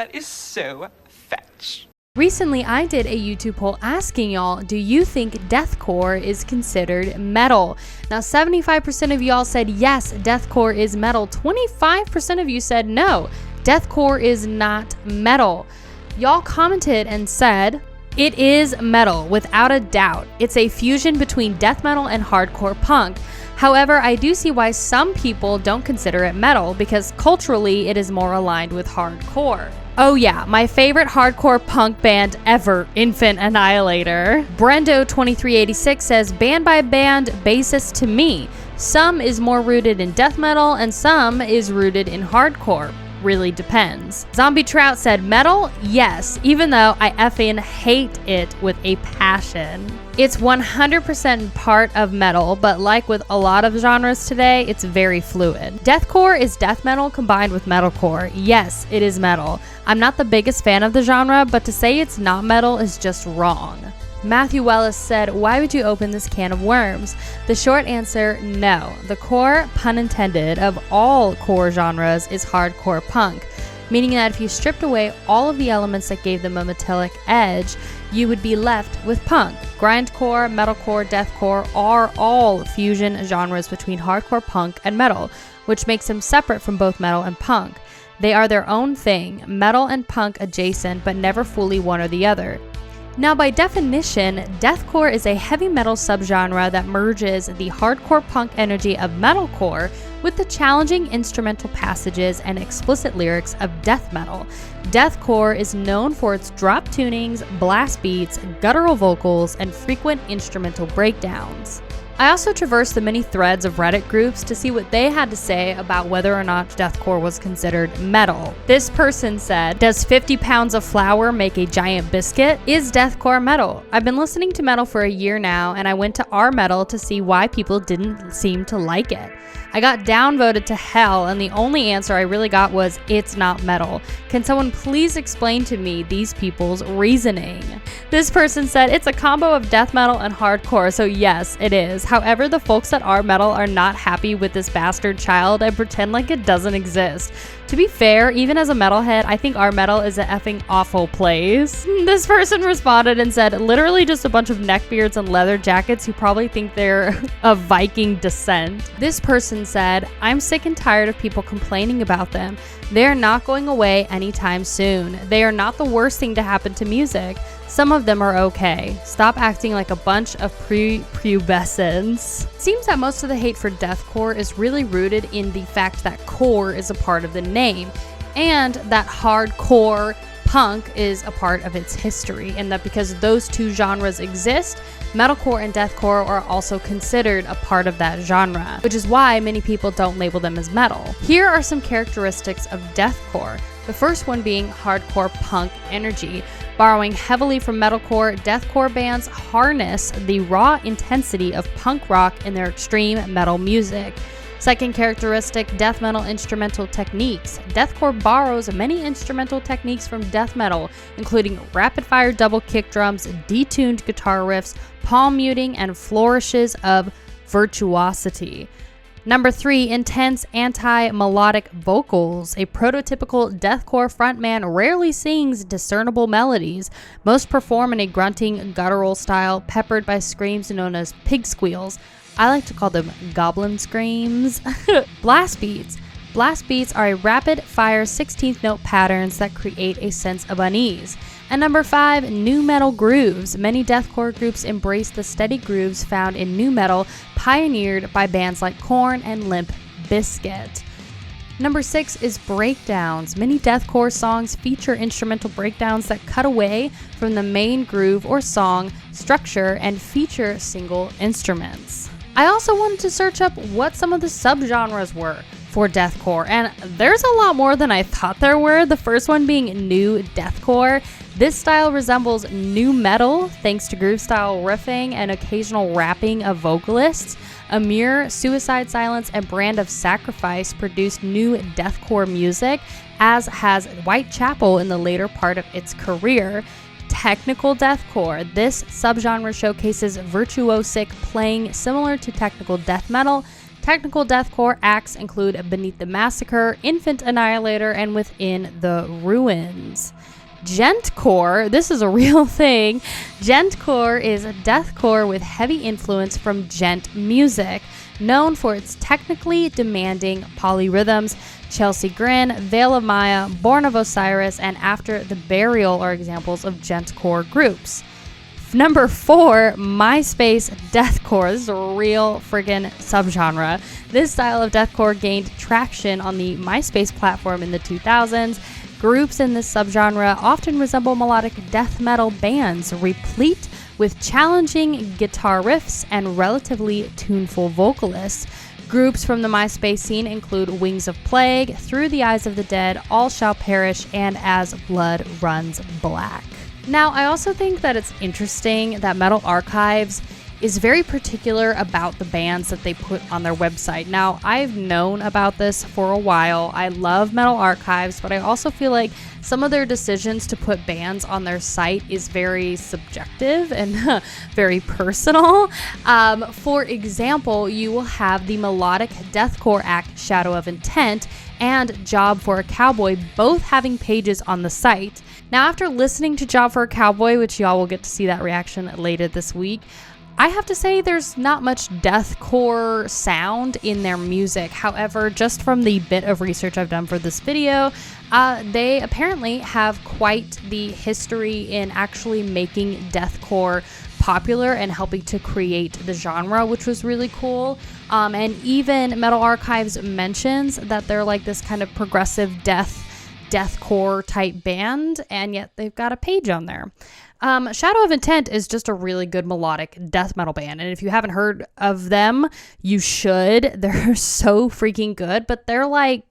That is so fetch. Recently, I did a YouTube poll asking y'all, do you think deathcore is considered metal? Now, 75% of y'all said yes, deathcore is metal. 25% of you said no, deathcore is not metal. Y'all commented and said, it is metal, without a doubt. It's a fusion between death metal and hardcore punk. However, I do see why some people don't consider it metal, because culturally it is more aligned with hardcore. Oh yeah, my favorite hardcore punk band ever, Infant Annihilator. Brendo2386 says, band by band basis to me. Some is more rooted in death metal and some is rooted in hardcore. Really depends. Zombie Trout said, metal? Yes, even though I effing hate it with a passion. It's 100% part of metal, but like with a lot of genres today, it's very fluid. Deathcore is death metal combined with metalcore. Yes, it is metal. I'm not the biggest fan of the genre, but to say it's not metal is just wrong. Matthew Wellis said, why would you open this can of worms? The short answer, no. The core, pun intended, of all core genres is hardcore punk, meaning that if you stripped away all of the elements that gave them a metallic edge, you would be left with punk. Grindcore, metalcore, deathcore are all fusion genres between hardcore punk and metal, which makes them separate from both metal and punk. They are their own thing, metal and punk adjacent, but never fully one or the other. Now, by definition, deathcore is a heavy metal subgenre that merges the hardcore punk energy of metalcore with the challenging instrumental passages and explicit lyrics of death metal. Deathcore is known for its drop tunings, blast beats, guttural vocals, and frequent instrumental breakdowns. I also traversed the many threads of Reddit groups to see what they had to say about whether or not deathcore was considered metal. This person said, does 50 pounds of flour make a giant biscuit? Is deathcore metal? I've been listening to metal for a year now, and I went to R Metal to see why people didn't seem to like it. I got downvoted to hell, and the only answer I really got was, it's not metal. Can someone please explain to me these people's reasoning? This person said, it's a combo of death metal and hardcore, so yes, it is. However, the folks at R Metal are not happy with this bastard child and pretend like it doesn't exist. To be fair, even as a metalhead, I think R Metal is an effing awful place. This person responded and said, literally just a bunch of neckbeards and leather jackets who probably think they're of Viking descent. This person said, I'm sick and tired of people complaining about them. They're not going away anytime soon. They are not the worst thing to happen to music. Some of them are okay. Stop acting like a bunch of prepubescents. It seems that most of the hate for deathcore is really rooted in the fact that core is a part of the name, and that hardcore punk is a part of its history, and that because those two genres exist, metalcore and deathcore are also considered a part of that genre, which is why many people don't label them as metal. Here are some characteristics of deathcore. The first one being hardcore punk energy. Borrowing heavily from metalcore, deathcore bands harness the raw intensity of punk rock in their extreme metal music. Second characteristic, death metal instrumental techniques. Deathcore borrows many instrumental techniques from death metal, including rapid-fire double kick drums, detuned guitar riffs, palm muting, and flourishes of virtuosity. Number 3, intense anti-melodic vocals. A prototypical deathcore frontman rarely sings discernible melodies. Most perform in a grunting, guttural style, peppered by screams known as pig squeals. I like to call them goblin screams. Blast beats. Blast beats are a rapid-fire 16th note patterns that create a sense of unease. And number 5, nu metal grooves. Many deathcore groups embrace the steady grooves found in nu metal, pioneered by bands like Korn and Limp Bizkit. Number 6 is breakdowns. Many deathcore songs feature instrumental breakdowns that cut away from the main groove or song structure and feature single instruments. I also wanted to search up what some of the subgenres were for deathcore, and there's a lot more than I thought there were. The first one being nu deathcore. This style resembles nu metal thanks to groove style riffing and occasional rapping of vocalists. Amir, Suicide Silence, and Brand of Sacrifice produced nu deathcore music, as has Whitechapel in the later part of its career. Technical deathcore. This subgenre showcases virtuosic playing similar to technical death metal. Technical deathcore acts include Beneath the Massacre, Infant Annihilator, and Within the Ruins. Gentcore, this is a real thing. Gentcore is a deathcore with heavy influence from djent music, known for its technically demanding polyrhythms. Chelsea Grin, Veil of Maya, Born of Osiris, and After the Burial are examples of gentcore groups. Number 4, MySpace deathcore. This is a real friggin' subgenre. This style of deathcore gained traction on the MySpace platform in the 2000s. Groups in this subgenre often resemble melodic death metal bands, replete with challenging guitar riffs and relatively tuneful vocalists. Groups from the MySpace scene include Wings of Plague, Through the Eyes of the Dead, All Shall Perish, and As Blood Runs Black. Now, I also think that it's interesting that Metal Archives is very particular about the bands that they put on their website. Now, I've known about this for a while. I love Metal Archives, but I also feel like some of their decisions to put bands on their site is very subjective and very personal. For example, you will have the melodic deathcore act Shadow of Intent and Job for a Cowboy both having pages on the site. Now, after listening to Job for a Cowboy, which y'all will get to see that reaction later this week, I have to say there's not much deathcore sound in their music. However, just from the bit of research I've done for this video, they apparently have quite the history in actually making deathcore popular and helping to create the genre, which was really cool. And even Metal Archives mentions that they're like this kind of progressive deathcore type band, and yet they've got a page on there. Shadow of Intent is just a really good melodic death metal band, and if you haven't heard of them, you should. They're so freaking good, but they're like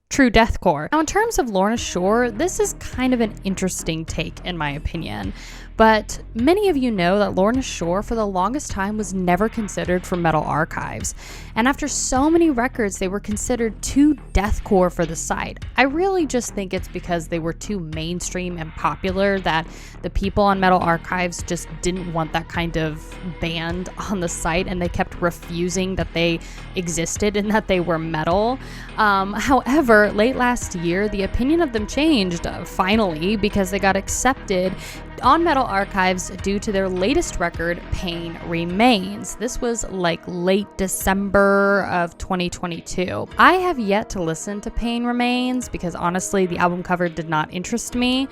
true deathcore. Now, in terms of Lorna Shore, this is kind of an interesting take in my opinion. But many of you know that Lorna Shore for the longest time was never considered for Metal Archives. And after so many records, they were considered too deathcore for the site. I really just think it's because they were too mainstream and popular that the people on Metal Archives just didn't want that kind of band on the site, and they kept refusing that they existed and that they were metal. However, late last year, the opinion of them changed finally because they got accepted on Metal Archives due to their latest record, Pain Remains. This was like late December of 2022. I have yet to listen to Pain Remains because honestly the album cover did not interest me,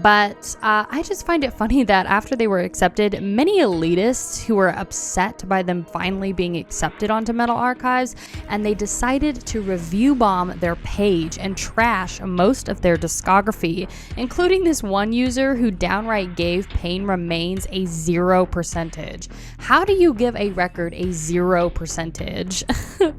but I just find it funny that after they were accepted, many elitists who were upset by them finally being accepted onto Metal Archives, and they decided to review bomb their page and trash most of their discography, including this one user who downright gave Pain Remains a 0%. How do you give a record a 0%?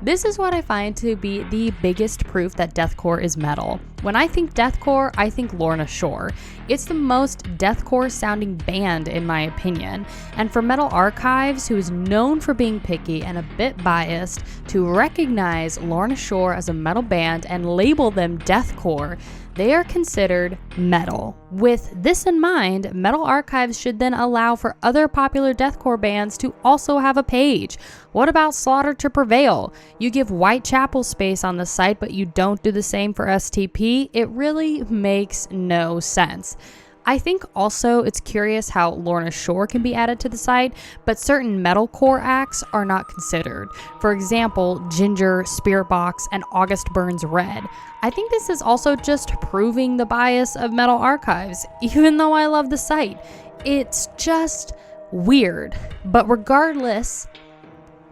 This is what I find to be the biggest proof that deathcore is metal. When I think deathcore, I think Lorna Shore. It's the most deathcore sounding band in my opinion. And for Metal Archives, who is known for being picky and a bit biased, to recognize Lorna Shore as a metal band and label them deathcore, they are considered metal. With this in mind, Metal Archives should then allow for other popular deathcore bands to also have a page. What about Slaughter to Prevail? You give Whitechapel space on the site, but you don't do the same for STP. It really makes no sense. I think also it's curious how Lorna Shore can be added to the site, but certain metalcore acts are not considered. For example, Ginger, Spirit Box, and August Burns Red. I think this is also just proving the bias of Metal Archives, even though I love the site. It's just weird. But regardless,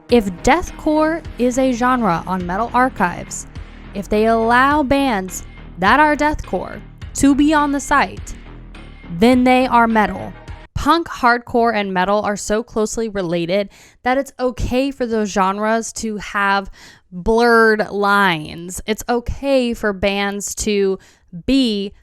if deathcore is a genre on Metal Archives, if they allow bands that are deathcore to be on the site, then they are metal. Punk, hardcore, and metal are so closely related that it's okay for those genres to have blurred lines. It's okay for bands to be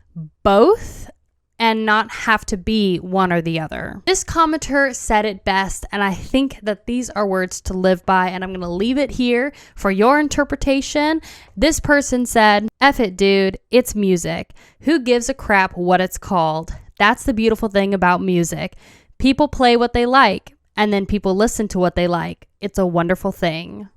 both and not have to be one or the other. This commenter said it best, and I think that these are words to live by, and I'm going to leave it here for your interpretation. This person said, "F it, dude, it's music. Who gives a crap what it's called? That's the beautiful thing about music. People play what they like. and then people listen to what they like. It's a wonderful thing.